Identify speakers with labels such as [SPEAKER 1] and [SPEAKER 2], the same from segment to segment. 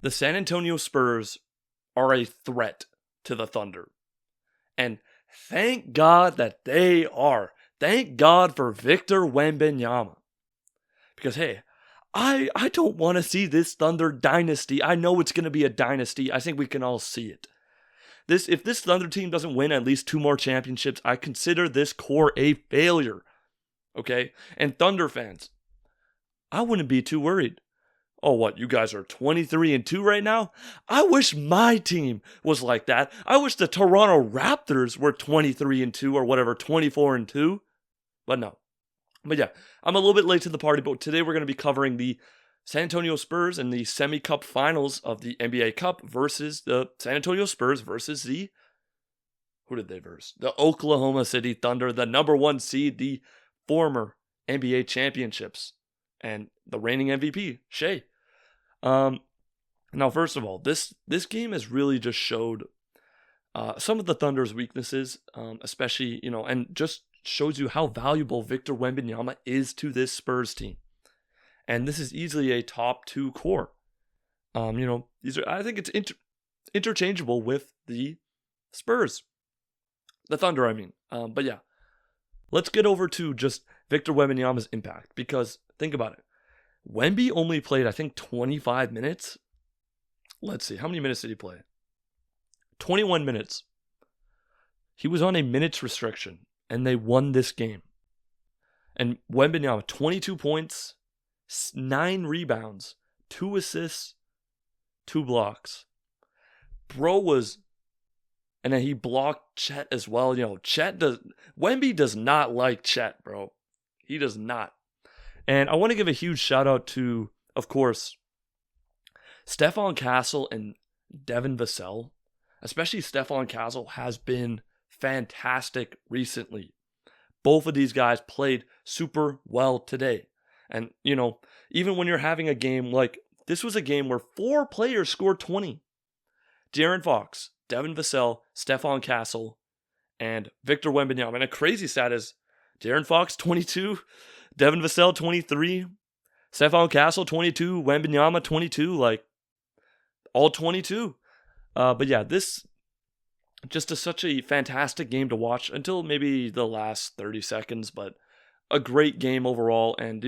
[SPEAKER 1] the San Antonio Spurs are a threat to the Thunder. And thank God that they are. Thank God for Victor Wembanyama. Because, hey, I don't want to see this Thunder dynasty. I know it's going to be a dynasty. I think we can all see it. If this Thunder team doesn't win at least 2 more championships, I consider this core a failure. Okay? And Thunder fans, I wouldn't be too worried. Oh, what? You guys are 23-2 right now? I wish my team was like that. I wish the Toronto Raptors were 23-2 or whatever, 24-2. But no. But yeah, I'm a little bit late to the party, but today we're going to be covering the San Antonio Spurs in the semi-cup finals of the NBA Cup versus the San Antonio Spurs versus who did they verse? The Oklahoma City Thunder, the number 1 seed, the former NBA championships, and the reigning MVP, Shea. Now, first of all, this game has really just showed some of the Thunder's weaknesses, especially, and just shows you how valuable Victor Wembanyama is to this Spurs team. And this is easily a top 2 core. These are, I think it's interchangeable with the Spurs. The Thunder, I mean. But yeah, let's get over to just Victor Wembanyama's impact, because think about it. Wemby only played, I think, 25 minutes. Let's see, how many minutes did he play? 21 minutes. He was on a minutes restriction, and they won this game. And Wembanyama, 22 points, 9 rebounds, 2 assists, 2 blocks. And then he blocked Chet as well. Wemby does not like Chet, bro. He does not. And I want to give a huge shout out to, of course, Stephon Castle and Devin Vassell. Especially Stephon Castle has been fantastic recently. Both of these guys played super well today. And, even when you're having a game like, this was a game where 4 players scored 20. De'Aaron Fox, Devin Vassell, Stephon Castle, and Victor Wembanyama. And a crazy stat is De'Aaron Fox, 22, Devin Vassell, 23, Stephon Castle, 22, Wembanyama, 22, all 22. But yeah, this just is such a fantastic game to watch until maybe the last 30 seconds, but a great game overall. And,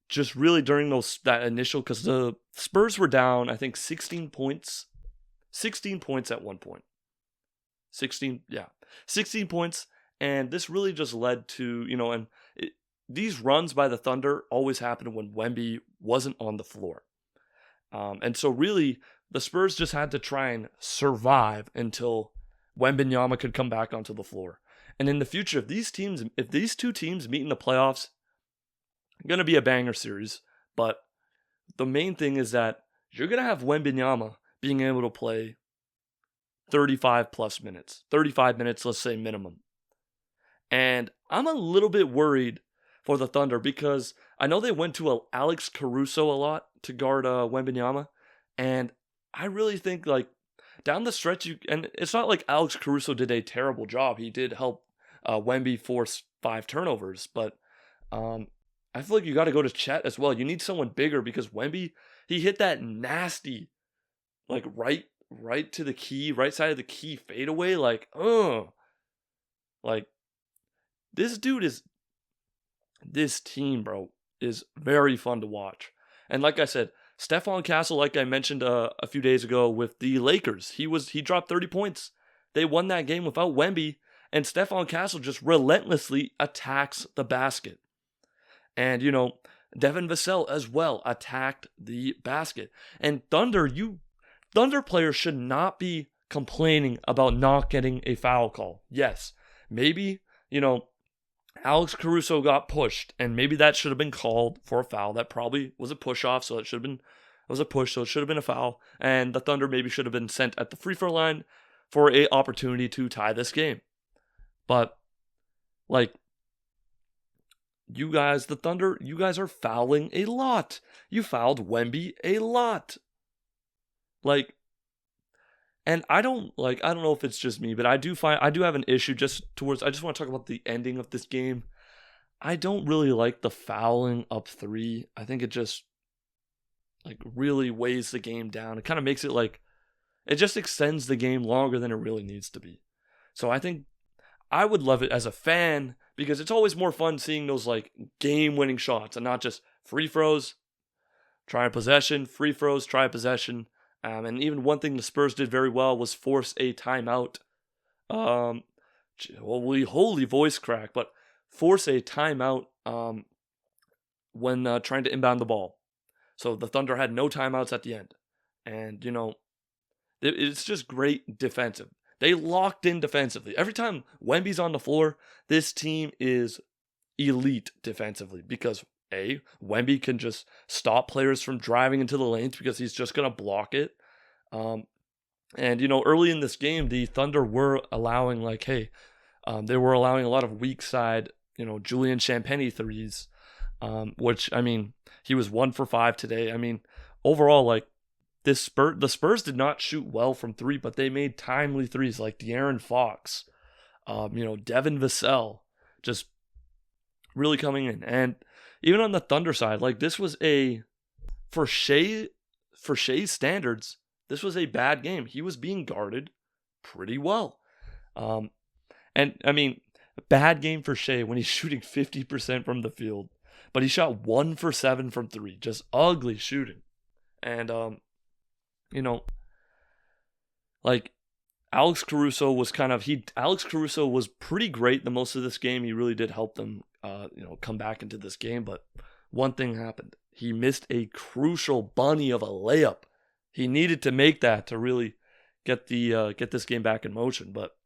[SPEAKER 1] just really during that initial, because the Spurs were down, I think 16 points at one point. 16 points. And this really just led to, these runs by the Thunder always happened when Wemby wasn't on the floor. And so really, the Spurs just had to try and survive until Wembanyama could come back onto the floor. And in the future, if these 2 teams meet in the playoffs, it's going to be a banger series. But the main thing is that you're going to have Wembanyama being able to play 35 plus minutes. 35 minutes, let's say minimum. And I'm a little bit worried for the Thunder because I know they went to Alex Caruso a lot to guard Wembanyama. And I really think down the stretch, and it's not like Alex Caruso did a terrible job. He did help Wemby force 5 turnovers, but I feel like you got to go to Chet as well. You need someone bigger because Wemby, he hit that nasty, right to the key, right side of the key fadeaway, this team, bro, is very fun to watch. And like I said, Stephon Castle, like I mentioned a few days ago with the Lakers, he dropped 30 points. They won that game without Wemby, and Stephon Castle just relentlessly attacks the basket. And, Devin Vassell as well attacked the basket. And Thunder players should not be complaining about not getting a foul call. Yes, maybe, Alex Caruso got pushed, and maybe that should have been called for a foul. That probably was a push-off, so it was a push, so it should have been a foul. And the Thunder maybe should have been sent at the free throw line for an opportunity to tie this game. But, you guys, the Thunder, you guys are fouling a lot. You fouled Wemby a lot. And I don't know if it's just me, but I do have an issue I just want to talk about the ending of this game. I don't really like the fouling up 3. I think like really weighs the game down. It kind of makes it like it just extends the game longer than it really needs to be. So I think I would love it as a fan because it's always more fun seeing those like game-winning shots and not just free throws, try a possession, free throws, try a possession. And even one thing the Spurs did very well was force a timeout. Holy voice crack, but force a timeout when trying to inbound the ball. So the Thunder had no timeouts at the end. And, it's just great defensive. They locked in defensively. Every time Wemby's on the floor, this team is elite defensively because Wemby can just stop players from driving into the lanes because he's just going to block it. And early in this game, the Thunder were allowing they were allowing a lot of weak side, Julian Champagnie threes, which, he was 1 for 5 today. Overall, the Spurs did not shoot well from 3, but they made timely threes like De'Aaron Fox, Devin Vassell, just really coming in. And even on the Thunder side, this was for Shea's standards, this was a bad game. He was being guarded pretty well. A bad game for Shea when he's shooting 50% from the field, but he shot 1 for 7 from 3, just ugly shooting. And, Alex Caruso was pretty great the most of this game. He really did help them, come back into this game. But one thing happened. He missed a crucial bunny of a layup. He needed to make that to really get this game back in motion. But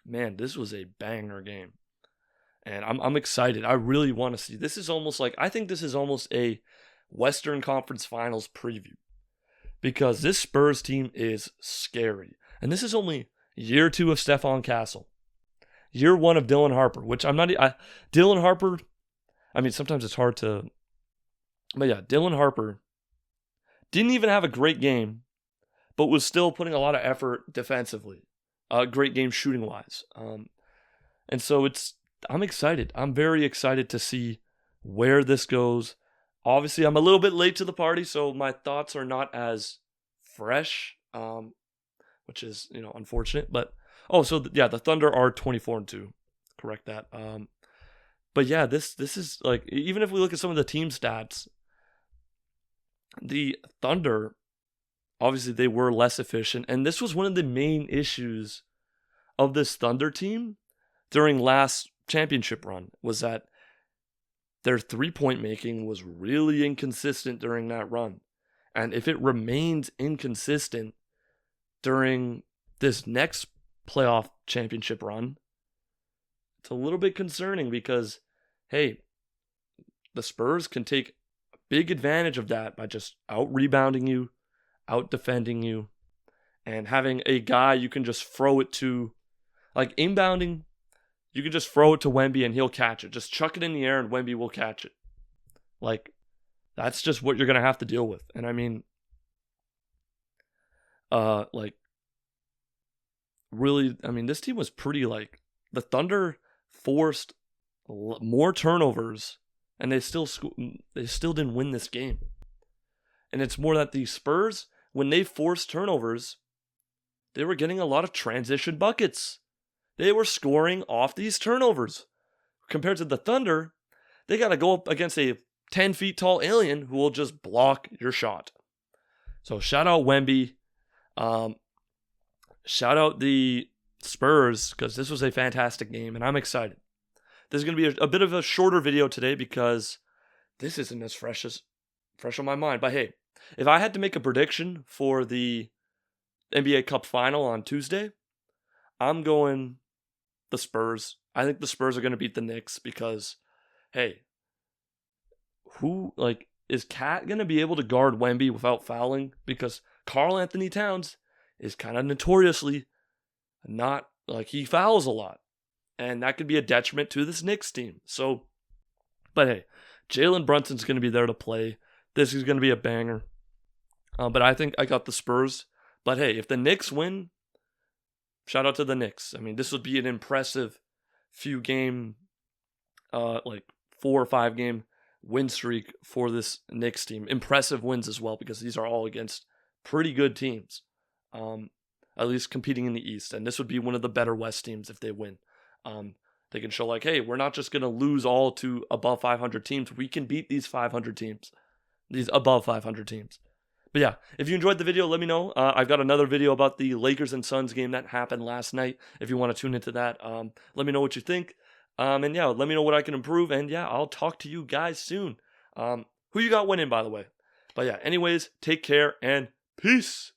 [SPEAKER 1] man, this was a banger game, and I'm excited. I really want to see. I think this is almost a Western Conference Finals preview because this Spurs team is scary, and this is only year 2 of Stephon Castle, year 1 of Dylan Harper, which Dylan Harper. Sometimes it's hard to, but yeah, Dylan Harper didn't even have a great game, but was still putting a lot of effort defensively. Great game shooting wise. And so I'm excited. I'm very excited to see where this goes. Obviously, I'm a little bit late to the party, so my thoughts are not as fresh, which is, unfortunate. But, the Thunder are 24-2. Correct that. But yeah, this is even if we look at some of the team stats, the Thunder, obviously they were less efficient, and this was one of the main issues of this Thunder team during last championship run, was that their three-point making was really inconsistent during that run. And if it remains inconsistent during this next playoff championship run, it's a little bit concerning because, hey, the Spurs can take a big advantage of that by just out-rebounding you, out-defending you, and having a guy you can just throw it to, inbounding, you can just throw it to Wemby and he'll catch it. Just chuck it in the air and Wemby will catch it. That's just what you're going to have to deal with. And this team was pretty, the Thunder forced more turnovers and they still didn't win this game. And it's more that the Spurs, when they forced turnovers, they were getting a lot of transition buckets. They were scoring off these turnovers. Compared to the Thunder, they got to go up against a 10 feet tall alien who will just block your shot. So shout out Wemby. Shout out the Spurs, because this was a fantastic game and I'm excited. This is going to be a bit of a shorter video today because this isn't as fresh on my mind. But hey, if I had to make a prediction for the NBA Cup final on Tuesday, I'm going the Spurs. I think the Spurs are going to beat the Knicks because, hey, is Cat going to be able to guard Wemby without fouling? Because Karl Anthony Towns is kind of notoriously not, he fouls a lot. And that could be a detriment to this Knicks team. So, but hey, Jalen Brunson's going to be there to play. This is going to be a banger. But I think I got the Spurs. But hey, if the Knicks win, shout out to the Knicks. This would be an impressive few game, 4 or 5 game win streak for this Knicks team. Impressive wins as well, because these are all against pretty good teams, at least competing in the East. And this would be one of the better West teams if they win. They can show like, hey, we're not just going to lose all to above 500 teams. We can beat these 500 teams, these above 500 teams. But yeah, if you enjoyed the video, let me know. I've got another video about the Lakers and Suns game that happened last night. If you want to tune into that, let me know what you think. And yeah, let me know what I can improve. And yeah, I'll talk to you guys soon. Who you got winning, by the way? But yeah, anyways, take care and peace.